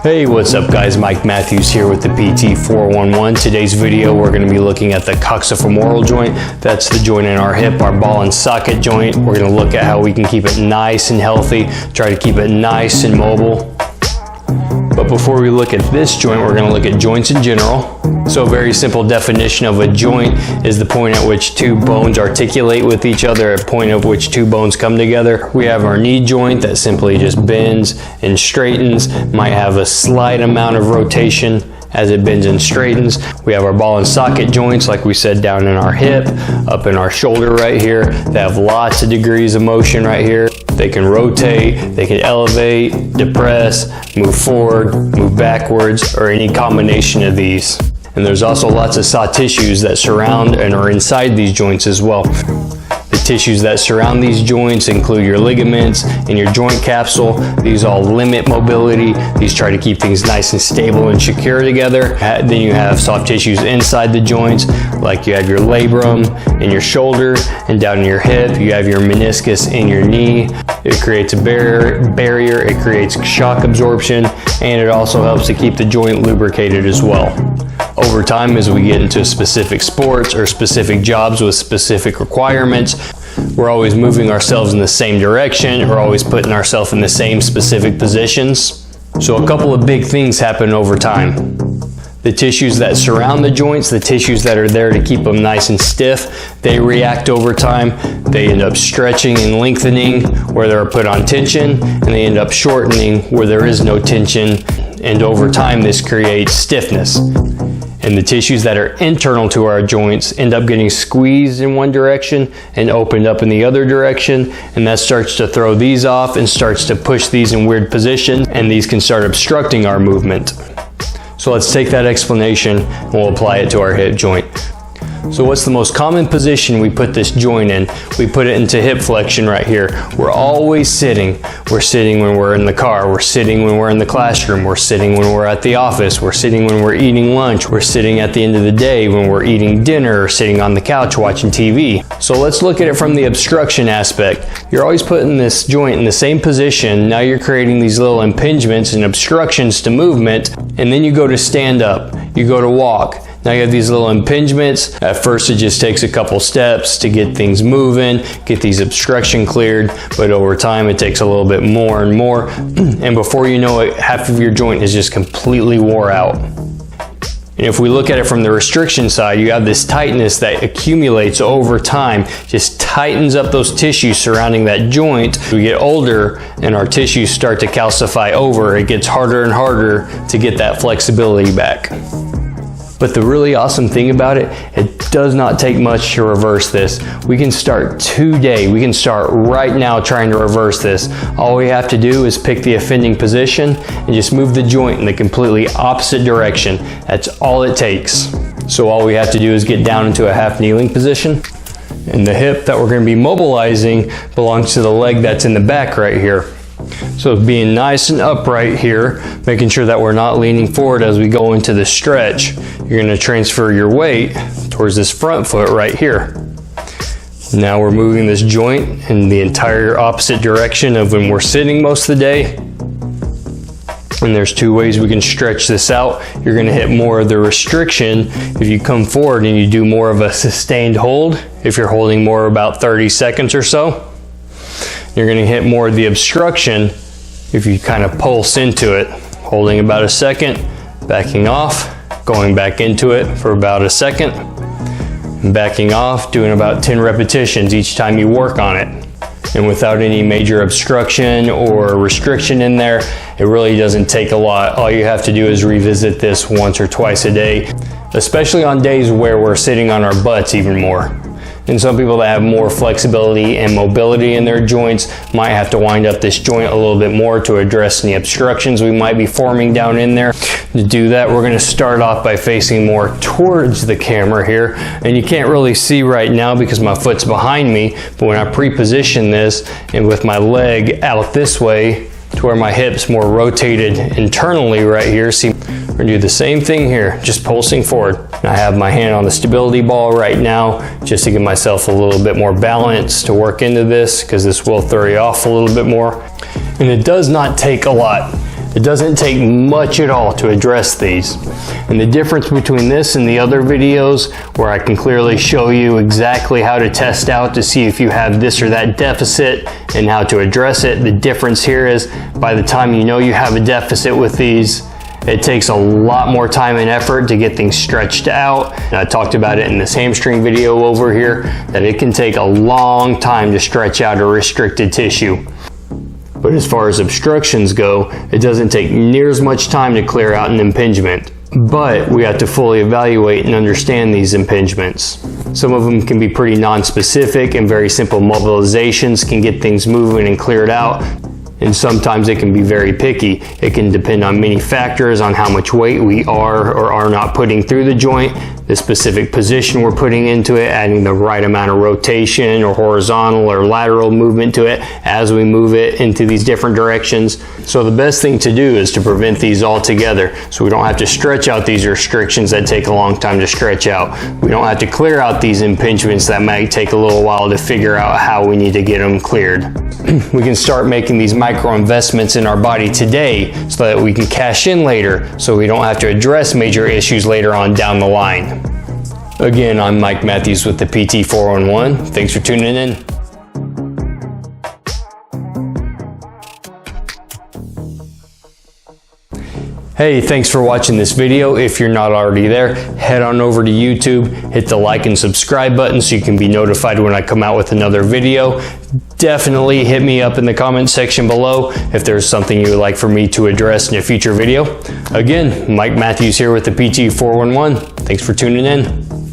Hey, what's up guys? Mike Matthews here with the PT411. Today's video we're going to be looking at the coxofemoral joint. That's the joint in our hip, our ball and socket joint. We're going to look at how we can keep it nice and healthy, try to keep it nice and mobile. But before we look at this joint, we're going to look at joints in general. So a very simple definition of a joint is the point at which two bones articulate with each other, a point at which two bones come together. We have our knee joint that simply just bends and straightens, might have a slight amount of rotation as it bends and straightens. We have our ball and socket joints, like we said, down in our hip, up in our shoulder right here. They have lots of degrees of motion right here. They can rotate, they can elevate, depress, move forward, move backwards, or any combination of these. And there's also lots of soft tissues that surround and are inside these joints as well. The tissues that surround these joints include your ligaments and your joint capsule. These all limit mobility. These try to keep things nice and stable and secure together. Then you have soft tissues inside the joints, like you have your labrum in your shoulder, and down in your hip you have your meniscus in your knee. It creates a barrier, it creates shock absorption, and it also helps to keep the joint lubricated as well. Over time, as we get into specific sports or specific jobs with specific requirements, we're always moving ourselves in the same direction. We're always putting ourselves in the same specific positions. So a couple of big things happen over time. The tissues that surround the joints, the tissues that are there to keep them nice and stiff, they react over time. They end up stretching and lengthening where they're put on tension, and they end up shortening where there is no tension. And over time, this creates stiffness. And the tissues that are internal to our joints end up getting squeezed in one direction and opened up in the other direction, and that starts to throw these off and starts to push these in weird positions, and these can start obstructing our movement. So let's take that explanation and we'll apply it to our hip joint. So what's the most common position we put this joint in? We put it into hip flexion right here. We're always sitting. We're sitting when we're in the car. We're sitting when we're in the classroom. We're sitting when we're at the office. We're sitting when we're eating lunch. We're sitting at the end of the day when we're eating dinner or sitting on the couch watching TV. So let's look at it from the obstruction aspect. You're always putting this joint in the same position. Now you're creating these little impingements and obstructions to movement, and then you go to stand up. You go to walk. Now you have these little impingements. At first it just takes a couple steps to get things moving, get these obstruction cleared, but over time it takes a little bit more and more, and before you know it, half of your joint is just completely wore out. And if we look at it from the restriction side, you have this tightness that accumulates over time, just tightens up those tissues surrounding that joint. As we get older and our tissues start to calcify over, it gets harder and harder to get that flexibility back. But the really awesome thing about it, it does not take much to reverse this. We can start today. We can start right now trying to reverse this. All we have to do is pick the offending position and just move the joint in the completely opposite direction. That's all it takes. So all we have to do is get down into a half kneeling position. And the hip that we're going to be mobilizing belongs to the leg that's in the back right here. So being nice and upright here, making sure that we're not leaning forward as we go into the stretch. You're going to transfer your weight towards this front foot right here. Now we're moving this joint in the entire opposite direction of when we're sitting most of the day. And there's two ways we can stretch this out. You're going to hit more of the restriction if you come forward and you do more of a sustained hold, if you're holding more about 30 seconds or so. You're going to hit more of the obstruction if you kind of pulse into it, holding about a second, backing off, going back into it for about a second, and backing off, doing about 10 repetitions each time you work on it. And without any major obstruction or restriction in there, it really doesn't take a lot. All you have to do is revisit this once or twice a day, especially on days where we're sitting on our butts even more. And some people that have more flexibility and mobility in their joints might have to wind up this joint a little bit more to address any obstructions we might be forming down in there. To do that, we're going to start off by facing more towards the camera here. And you can't really see right now because my foot's behind me, but when I pre-position this and with my leg out this way to where my hip's more rotated internally right here, see, we're gonna do the same thing here, just pulsing forward. And I have my hand on the stability ball right now, just to give myself a little bit more balance to work into this, because this will throw you off a little bit more. And it does not take a lot. It doesn't take much at all to address these. And the difference between this and the other videos where I can clearly show you exactly how to test out to see if you have this or that deficit and how to address it, the difference here is by the time you know you have a deficit with these, it takes a lot more time and effort to get things stretched out. And I talked about it in this hamstring video over here, that it can take a long time to stretch out a restricted tissue. But as far as obstructions go, it doesn't take near as much time to clear out an impingement. But we have to fully evaluate and understand these impingements. Some of them can be pretty non-specific, and very simple mobilizations can get things moving and cleared out. And sometimes it can be very picky. It can depend on many factors, on how much weight we are or are not putting through the joint, the specific position we're putting into it, adding the right amount of rotation or horizontal or lateral movement to it as we move it into these different directions. So the best thing to do is to prevent these altogether, so we don't have to stretch out these restrictions that take a long time to stretch out. We don't have to clear out these impingements that might take a little while to figure out how we need to get them cleared. We can start making these micro investments in our body today so that we can cash in later, so we don't have to address major issues later on down the line. Again, I'm Mike Matthews with the PT 411. Thanks for tuning in. Hey, thanks for watching this video. If you're not already there, head on over to YouTube, hit the like and subscribe button so you can be notified when I come out with another video. Definitely hit me up in the comment section below if there's something you would like for me to address in a future video. Again, Mike Matthews here with the PT 411. Thanks for tuning in.